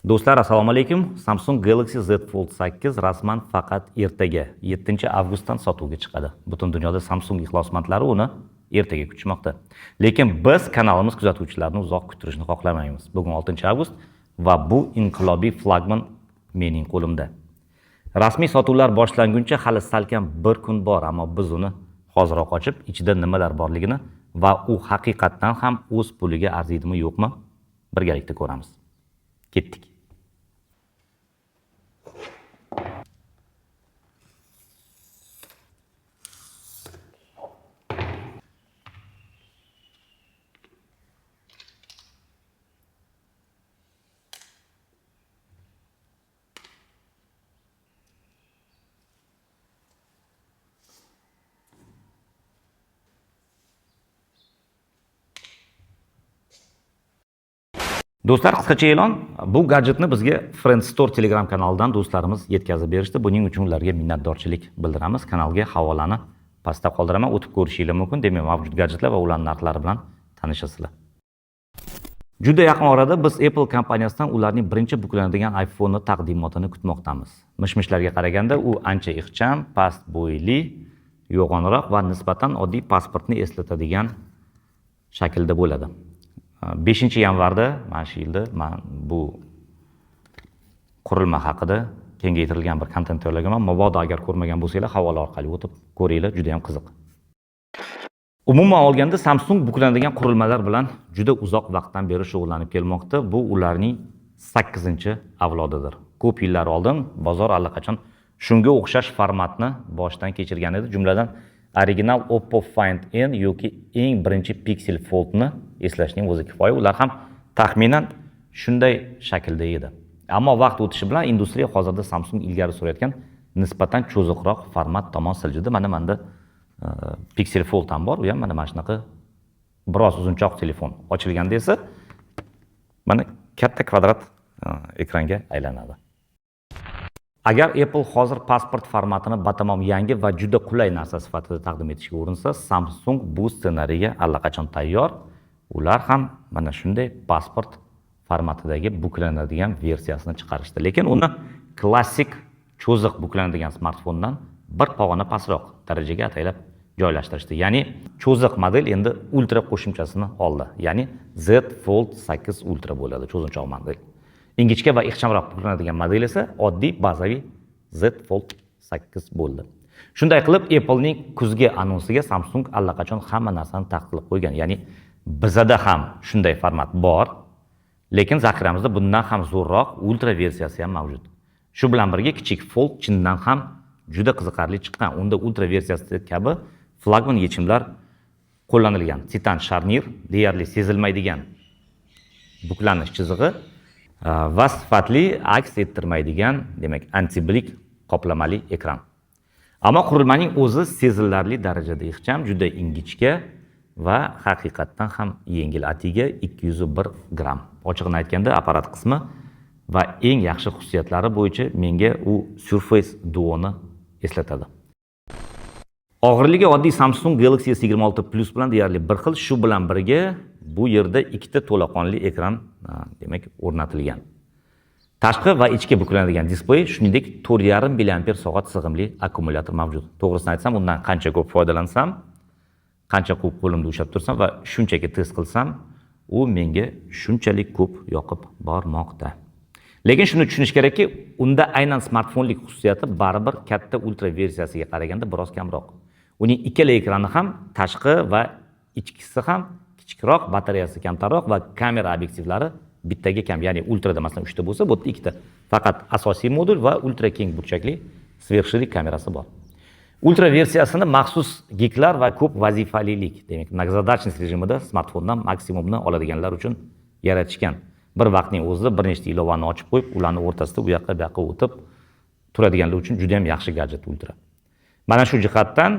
Do'stlar, assalomu alaykum. Samsung Galaxy Z Fold 8 rasman faqat ertaga 7 avgustdan sotuvga chiqadi. Butun dunyoda Samsung ixlosmandlari uni ertaga kutishmoqda. Lekin biz kanalimiz kuzatuvchilarini uzoq kuttirishni xohlamaymiz. Bugun 6 avgust va bu inqilobiy flagman mening qo'limda. Rasmiy sotuvlar boshlanguncha hali salkam bir kun bor, ammo biz uni hoziroq ochib, ichida nimalar borligini va u haqiqatdan ham o'z puliga arziydimi yo'qmi birgalikda ko'ramiz. Ketdik. Do'stlar, qisqacha e'lon. Bu gadjetni bizga Friends Store Telegram kanalidan do'stlarimiz yetkazib berishdi. Buning uchun ularga minnatdorchilik bildiramiz. Kanalga havolani pastda qoldiraman, o'tib ko'rishingiz mumkin. Demak, mavjud gadjetlar va ularning narxlari bilan tanishasizlar. Juda yaqin orada biz Apple kompaniyasidan ularning birinchi buklanadigan iPhone taqdimotini kutmoqdamiz. Mishmishlarga qaraganda u ancha ixcham, past bo'yli, yo'g'onroq va nisbatan oddiy pasportni eslatadigan shaklda bo'ladi. 5-yanvarda mana shu yilda men bu qurilma haqida kengaytirilgan bir kontent tayyorlaganman. Mabodo agar ko'rmagan bo'lsanglar, havola orqali o'tib ko'ringlar, juda ham qiziq. Umuman olganda Samsung buklanadigan qurilmalar bilan juda uzoq vaqtdan beri shug'ullanib kelmoqda. Bu ularning 8-avlodidir. Ko'p yillar oldin bozor allaqachon shunga o'xshash formatni boshdan kechirgan edi. Jumladan original Oppo Find N yoki eng birinchi Pixel Foldni eslashning o'zi kifoya. Ular ham taxminan shunday shaklda edi. Ammo vaqt o'tishi bilan industriya hozirda Samsung ilgari surayotgan nisbatan cho'ziqroq format tomon siljidi. Menda Pixel Fold ham bor. U ham mana shunaqa biroz uzunchoq telefon. Ochilganda esa mana katta kvadrat ekranga aylanadi. Agar Apple hozir pasport formatini batamom yangi va juda qulay narsa sifatida taqdim etishga urinsa, Samsung bu ssenariyga allaqachon tayyor. Ular ham mana shunday pasport formatidagi buklanadigan versiyasini chiqarishdi. Lekin uni klassik cho'ziq buklanadigan smartfondan bir pog'ona pastroq darajaga ataylab joylashtirishdi. Ya'ni cho'ziq model endi ultra qo'shimchasini oldi. Ya'ni Z Fold 8 Ultra bo'ladi, cho'zinchoq model. Ingichka va ixchamroq buklanadigan model esa oddiy bazaviy Z Fold 8 bo'ldi. Shunday qilib, Apple'ning kuzgi anonsiga Samsung allaqachon hamma narsani taqdirlab qo'ygan. Ya'ni bizada ham shunday format bor, lekin zaxiramizda bundan ham zo'rroq ultra versiyasi ham mavjud. Shu bilan birga kichik Fold chindan ham juda qiziqarli chiqqan. Unda ultra versiyasi kabi flagman yechimlar qo'llanilgan. Titan sharnir, deyarli sezilmaydigan buklanish chizig'i va sifatli aks ettirmaydigan, demak, anti-blik qoplamali ekran. Ammo qurilmaning o'zi sezilarli darajada ixcham, juda ingichka va haqiqatdan ham yengil. Atiga 201 gram. Ochig'ini aytganda, apparat qismi va eng yaxshi xususiyatlari bo'yicha menga u Surface Duo'ni eslatadi. Og'irligi oddiy Samsung Galaxy S26 Plus bilan deyarli bir xil. Shu bilan birga bu yerda ikkita to'laqonli ekran demak o'rnatilgan. Tashqi va ichki buklanadigan displey, shuningdek 4,5 mAh sig'imli akkumulyator mavjud. To'g'risini aytsam, undan qancha ko'p foydalansam, qancha ko'p qo'limda ushlab tursam va shunchaki test qilsam, u menga shunchalik ko'p yoqib bormoqda. Lekin shuni tushunish kerakki, unda aynan smartfonlik xususiyati baribir katta ultra versiyasiga qaraganda biroz kamroq. Uning ikkala ekrani ham tashqi va ichkisi ham kichikroq, batareyasi kamtaroq va kamera obyektivlari bittaga kam. Ya'ni ultrada masalan 3 ta bo'lsa, bu yerda 2 ta. Faqat asosiy modul va ultra keng burchakli svershirlik kamerasi bor. Ultra versiyasini maxsus giglar va ko'p vazifalilik, demak, многозадачность rejimida smartfondan maksimumni oladiganlar uchun yaratishgan. Bir vaqtning o'zida bir nechta ilovani ochib qo'yib, ularni o'rtasida u yoqqa bu yoqqa o'tib turadiganlar uchun juda ham yaxshi gadjet ultra. Mana shu jihatdan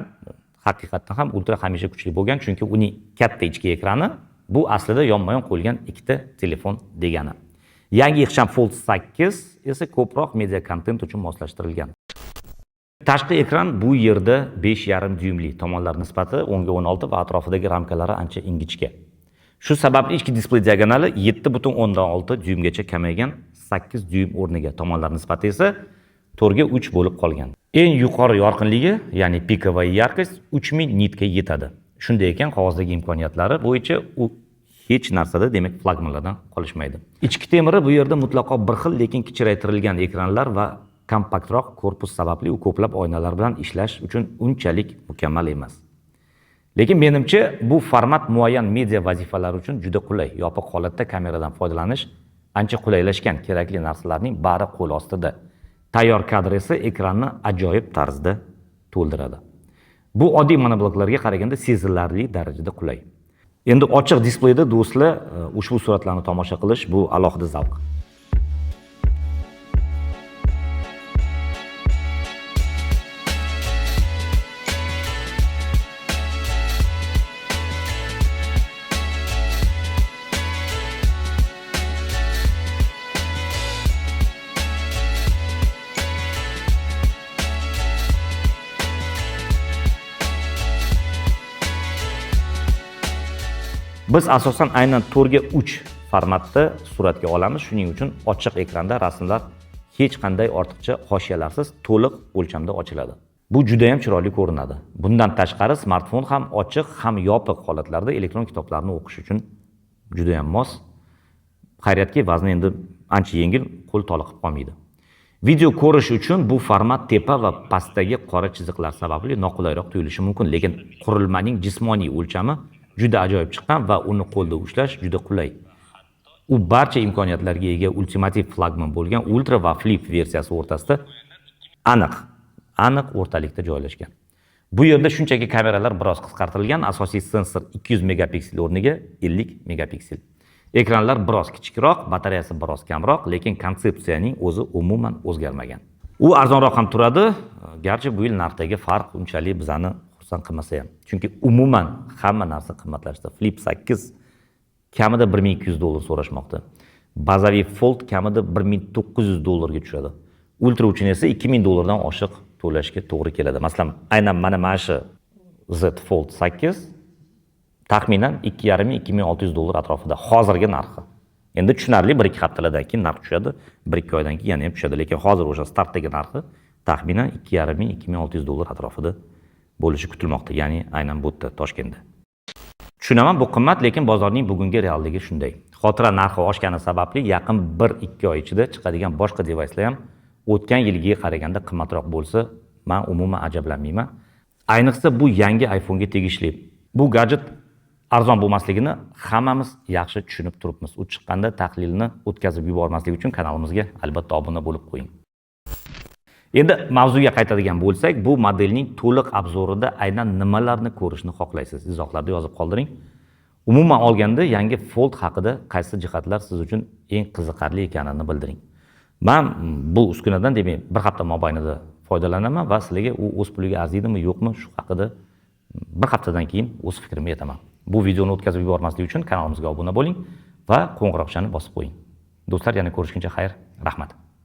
haqiqatdan ham ultra hamisha kuchli bo'lgan, chunki uning katta ichki ekrani bu aslida yonma-yon qo'yilgan ikkita telefon degani. Yangi ixcham Fold 8 esa ko'proq media kontent uchun moslashtirilgan. Tashqi ekran bu yerda 5,5 dyumli, tomonlar nisbati 10 ga 16 va atrofidagi ramkalari ancha ingichka. Shu sababli ichki displey diagonali 7,6 dyuymgacha kamaygan, 8 dyuym o'rniga tomonlar nisbati esa 4 ga 3 bo'lib qolgan. Eng yuqori yorqinligi, ya'ni pikovая yarkost 3000 nitga yetadi. Shunday ekan, qog'ozdagi imkoniyatlari bo'yicha u hech narsada, demak, flagmanlardan qolishmaydi. Ichki temiri bu yerda mutlaqo bir xil, lekin kichraytirilgan ekranlar va kompaktroq korpus sababli u ko'plab oynalar bilan ishlash uchun unchalik mukammal emas. Lekin menimcha bu format muayyan media vazifalari uchun juda qulay. Yopiq holatda kameradan foydalanish ancha qulaylashgan, kerakli narsalarning bari qo'l ostida. Tayyor kadr esa ekranni ajoyib tarzda to'ldiradi. Bu oddiy monobloklarga qaraganda sezilarli darajada qulay. Endi ochiq displeyda do'stlar, ushbu suratlarni tomosha qilish bu alohida zavq. Biz asosan aynan 4 ga 3 formatda suratga olamiz. Shuning uchun ochiq ekranda rasmlar hech qanday ortiqcha hoshiyalarsiz to'liq o'lchamda ochiladi. Bu juda ham chiroyli ko'rinadi. Bundan tashqari smartfon ham ochiq, ham yopiq holatlarda elektron kitoblarni o'qish uchun juda ham mos. Xayriyatki, vazni endi ancha yengil, qo'l toliqib qolmaydi. Video ko'rish uchun bu format tepa va pastdagi qora chiziqlar sababli noqulayroq tuyulishi mumkin, lekin qurilmaning jismoniy o'lchami juda ajoyib chiqqan va uni qo'lda ushlash juda qulay. U barcha imkoniyatlarga ega ultimativ flagman bo'lgan Ultra va Flip versiyasi o'rtasida aniq o'rtalikda joylashgan. Bu yerda shunchaki kameralar biroz qisqartirilgan, asosiy sensor 200 megapiksel o'rniga 50 megapiksel. Ekranlar biroz kichikroq, batareyasi biroz kamroq, lekin konsepsiyaning o'zi umuman o'zgarmagan. U arzonroq ham turadi, garchi bu yil narxdagi farq unchalik bizani xursand qilmasa ham. Chunki umuman hamma narsa qimmatlashdi. Flip 8 kamida $1200 so'rashmoqda. Bazaviy Fold kamida $1900 tushadi. Ultra uchun esa $2000 dan oshiq to'lashga to'g'ri keladi. Masalan, aynan mana shu Z Fold 8 taxminan $2500-2600 atrofida hozirgi narxi. Endi tushunarli 1-2 haftalardan keyin narx tushadi, 1-2 oydan keyin yana ham tushadi, lekin hozir o'sha startdagi narxi taxminan $2500-2600 atrofida bo'lishi kutilmoqda, ya'ni aynan bu yerda Toshkentda. Tushunaman, bu qimmat, lekin bozorning bugungi realligi shunday. Xotira narxi oshgani sababli yaqin 1-2 oy ichida chiqadigan boshqa devayslar ham o'tgan yilgiga qaraganda qimmatroq bo'lsa, men umuman ajablanmayman. Ayniqsa bu yangi iPhone ga tegishli. Bu gadjet arzon bo'lmasligini hammamiz yaxshi tushunib turibmiz. U chiqqanda tahlilni o'tkazib yubormaslik uchun kanalimizga albatta obuna bo'lib qo'ying. Endi mavzuga qaytadigan bo'lsak, bu modelning to'liq obzorida aynan nimalarni ko'rishni xohlaysiz? Izohlarda yozib qoldiring. Umuman olganda yangi Fold haqida qaysi jihatlar siz uchun eng qiziqarli ekanini bildiring. Men bu uskunadan demak bir hafta mobaynida foydalanaman va sizlarga u o'z puliga arziydimi, yo'qmi shu haqida bir haftadan keyin o'z fikrimni aytaman. Bu videoni o'tkazib yubormaslik uchun kanalimizga obuna bo'ling va qo'ng'iroqchani bosib qo'ying. Do'stlar, yana ko'rishguncha xayr, rahmat.